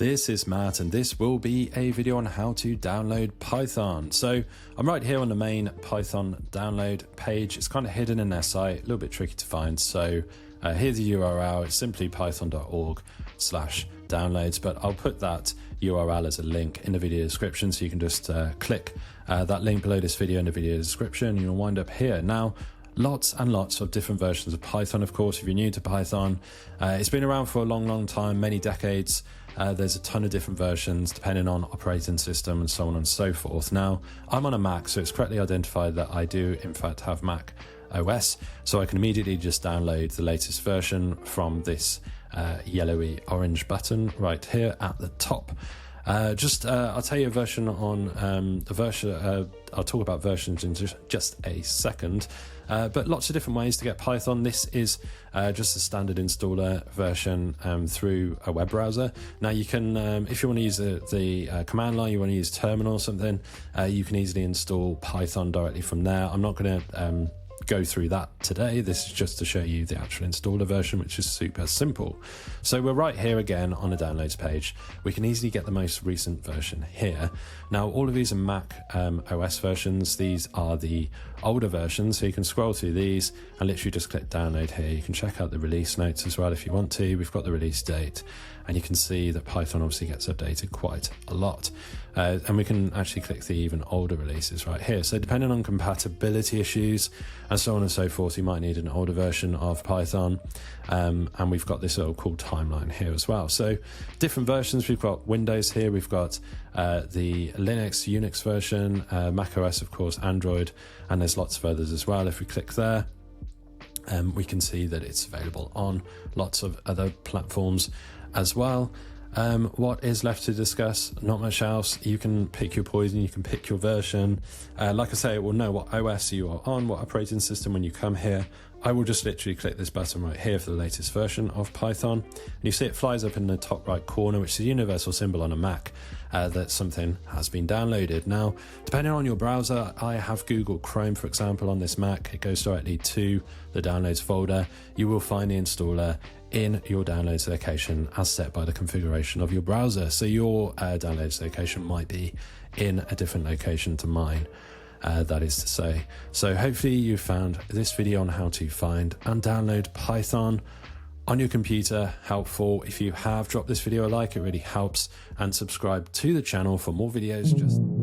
This is Matt, and this will be a video on how to download Python. So I'm right here on the main Python download page. It's kind of hidden in their site, a little bit tricky to find. So here's the URL. It's simply python.org/downloads, but I'll put that URL as a link in the video description, so you can just click that link below this video in the video description, and you'll wind up here. Now, lots and lots of different versions of Python, of course. If you're new to Python, it's been around for a long time, many decades. There's a ton of different versions depending on operating system and so on and so forth. Now, I'm on a Mac, so it's correctly identified that I do in fact have Mac OS, so I can immediately just download the latest version from this yellowy orange button right here at the top. I'll tell you a version on I'll talk about versions in just a second, but lots of different ways to get Python. This is just a standard installer version through a web browser. Now you can, if you want to use the command line, you want to use terminal or something, you can easily install Python directly from there. I'm not going to go through that today. This is just to show you the actual installer version, which is super simple. So we're right here again on the downloads page. We can easily get the most recent version here. Now, all of these are Mac OS versions. These are the older versions, so you can scroll through these and literally just click download here. You can check out the release notes as well if you want to. We've got the release date, and you can see that Python obviously gets updated quite a lot. And we can actually click the even older releases right here. So depending on compatibility issues and so on and so forth, you might need an older version of Python. And we've got this little cool timeline here as well. So different versions, we've got Windows here, we've got the Linux, Unix version, Mac OS, of course, Android, and there's lots of others as well. If we click there, we can see that it's available on lots of other platforms as well. What is left to discuss? Not much else. You can pick your poison, you can pick your version. Like I say, it will know what OS you are on, what operating system when you come here. I will just literally click this button right here for the latest version of Python. And you see it flies up in the top right corner, which is a universal symbol on a Mac, that something has been downloaded. Now, depending on your browser, I have Google Chrome, for example, on this Mac. It goes directly to the downloads folder. You will find the installer in your downloads location as set by the configuration of your browser. So your downloads location might be in a different location to mine, that is to say. So hopefully you found this video on how to find and download Python on your computer helpful. If you have, drop this video a like, it really helps, and subscribe to the channel for more videos.